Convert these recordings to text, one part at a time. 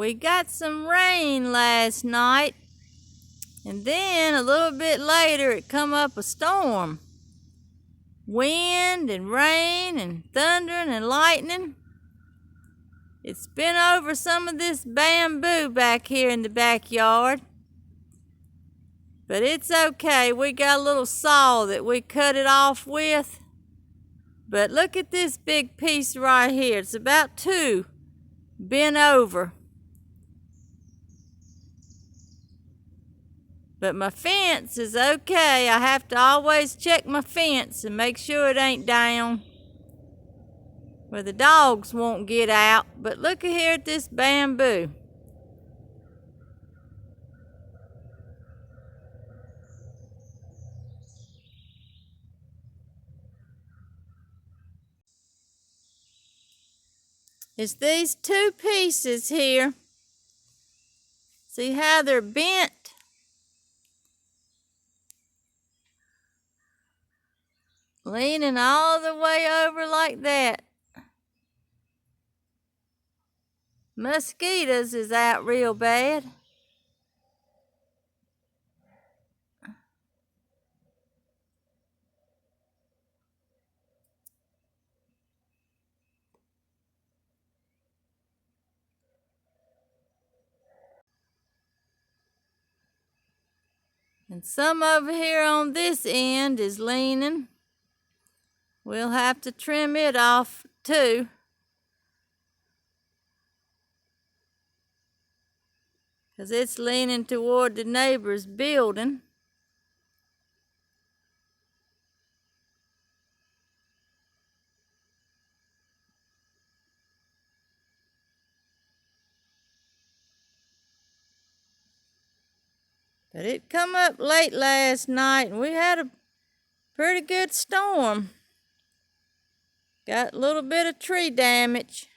We got some rain last night, and then a little bit later it come up a storm. Wind and rain and thundering and lightning. It's been over some of this bamboo back here in the backyard. But it's okay, we got a little saw that we cut it off with. But look at this big piece right here. It's about 2 bent over. But my fence is okay. I have to always check my fence and make sure it ain't down where the dogs won't get out. But look here at this bamboo. It's these 2 pieces here. See how they're bent? Leaning all the way over like that. Mosquitoes is out real bad. And some over here on this end is leaning. We'll have to trim it off too. Because it's leaning toward the neighbor's building. But it come up late last night and we had a pretty good storm. Got a little bit of tree damage.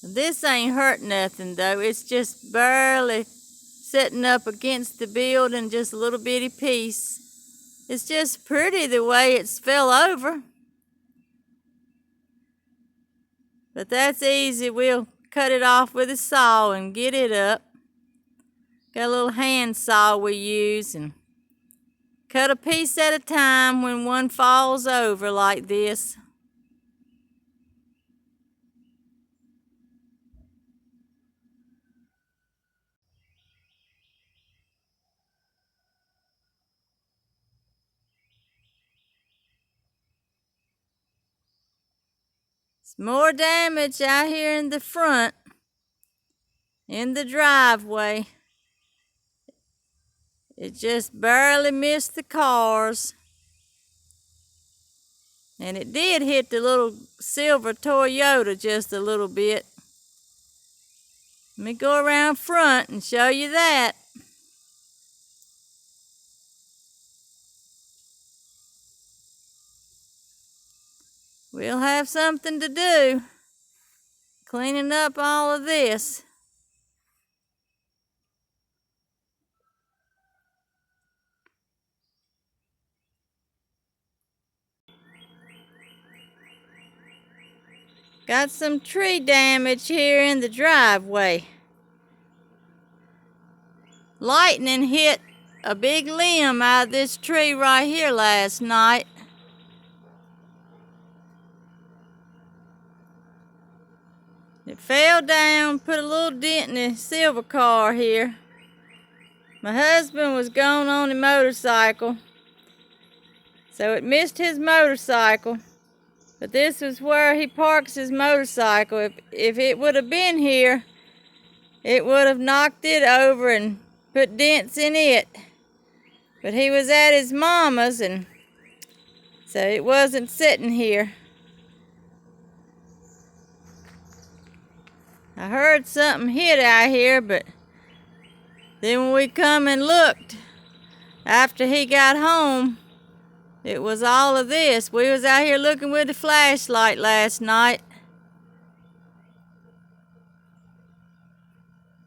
This ain't hurt nothing though. It's just barely sitting up against the building, just a little bitty piece. It's just pretty the way it's fell over. But that's easy. We'll cut it off with a saw and get it up. Got a little hand saw we use and cut a piece at a time when one falls over like this. More damage out here in the front, in the driveway. It just barely missed the cars. And it did hit the little silver Toyota just a little bit. Let me go around front and show you that. We'll have something to do, cleaning up all of this. Got some tree damage here in the driveway. Lightning hit a big limb out of this tree right here last night. It fell down, put a little dent in the silver car here. My husband was going on a motorcycle, so it missed his motorcycle. But this is where he parks his motorcycle. If it would have been here, it would have knocked it over and put dents in it. But he was at his mama's, and so it wasn't sitting here. I heard something hit out here, but then when we come and looked after he got home, It was all of this. We was out here looking with the flashlight last night.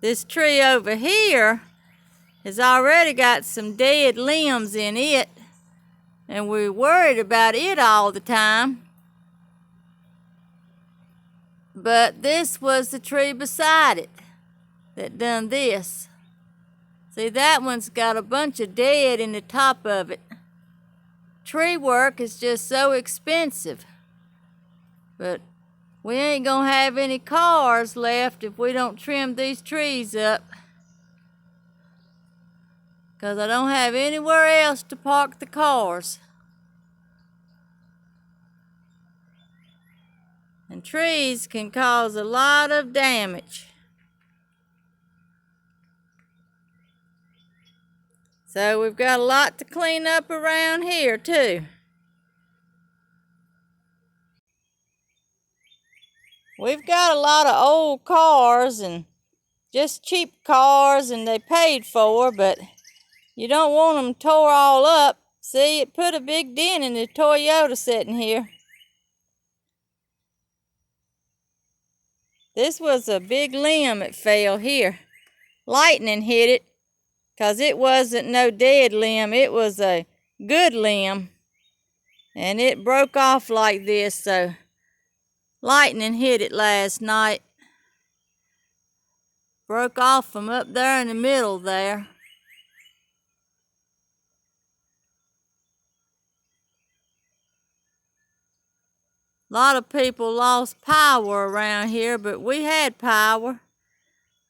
This tree over here has already got some dead limbs in it, and we're worried about it all the time. But this was the tree beside it that done this. See, that one's got a bunch of dead in the top of it. Tree work is just so expensive. But we ain't gonna have any cars left if we don't trim these trees up. 'Cause I don't have anywhere else to park the cars. And trees can cause a lot of damage. So we've got a lot to clean up around here too. We've got a lot of old cars and just cheap cars, and they paid for, but you don't want them tore all up. See, it put a big dent in the Toyota sitting here. This was a big limb that fell here. Lightning hit it, 'cause it wasn't no dead limb. It was a good limb, and it broke off like this, so lightning hit it last night. Broke off from up there in the middle there. A lot of people lost power around here, but we had power.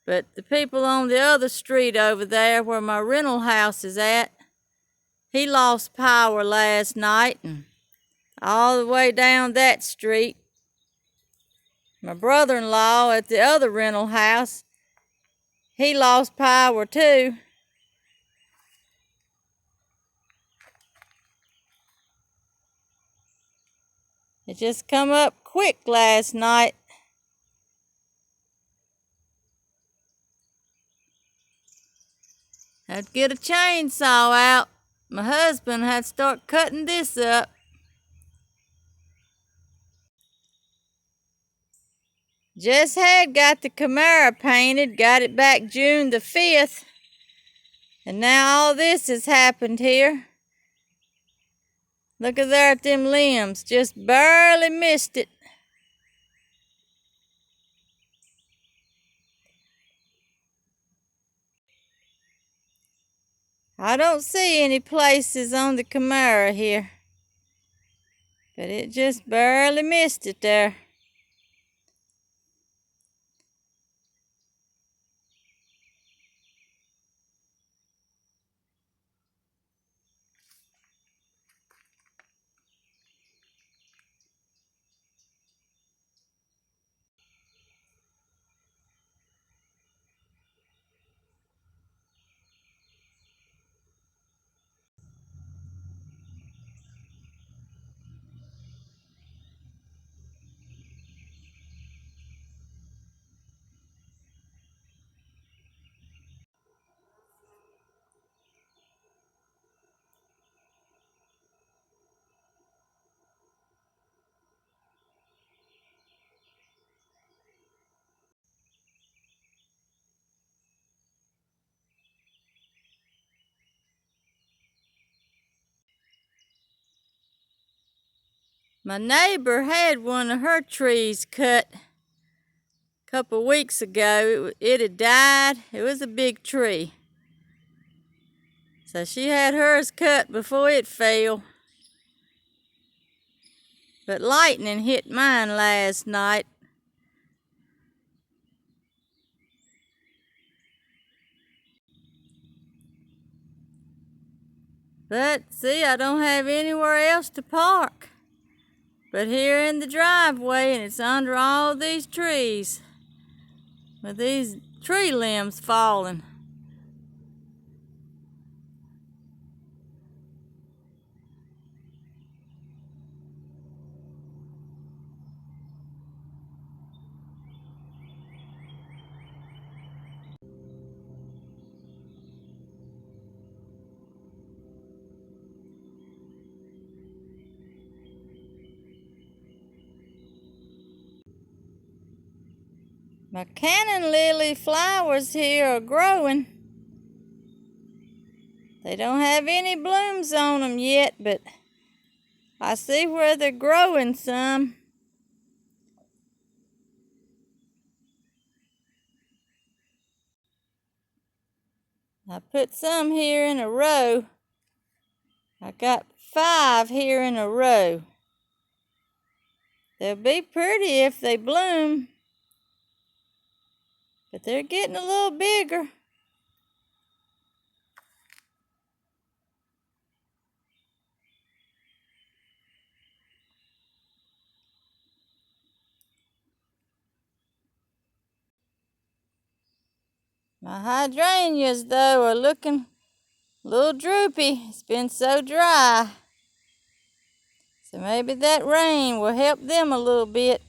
But the people on the other street over there where my rental house is at, he lost power last night, and all the way down that street. My brother-in-law at the other rental house, he lost power too. It just come up quick last night. Had to get a chainsaw out. My husband had to start cutting this up. Just had got the Camaro painted, got it back June the 5th. And now all this has happened here. Look at there at them limbs, just barely missed it. I don't see any places on the Camaro here, but it just barely missed it there. My neighbor had one of her trees cut a couple weeks ago. It had died. It was a big tree. So she had hers cut before it fell. But lightning hit mine last night. But see, I don't have anywhere else to park but here in the driveway, and it's under all these trees with these tree limbs falling. My cannon lily flowers here are growing. They don't have any blooms on them yet, but I see where they're growing some. I put some here in a row. I got 5 here in a row. They'll be pretty if they bloom, but they're getting a little bigger. My hydrangeas, though, are looking a little droopy. It's been so dry. So maybe that rain will help them a little bit.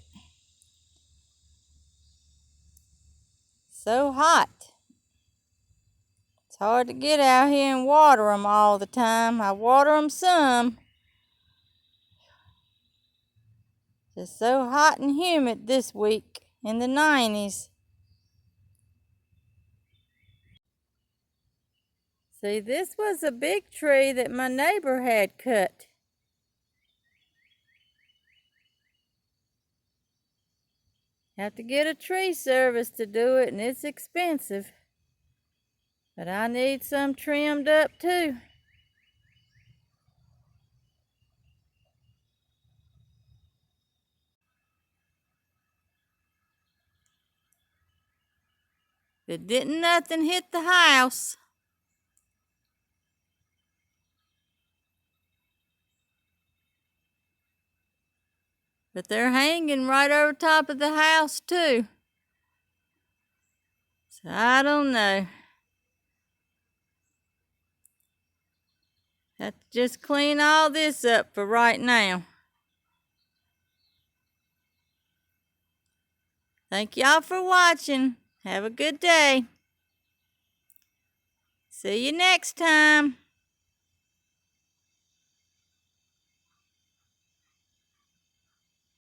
So hot. It's hard to get out here and water them all the time. I water them some. It's so hot and humid this week in the 90s. See, this was a big tree that my neighbor had cut. Have to get a tree service to do it, and it's expensive. But I need some trimmed up too. But didn't nothing hit the house. But they're hanging right over top of the house too. So I don't know. Have to just clean all this up for right now. Thank y'all for watching. Have a good day. See you next time.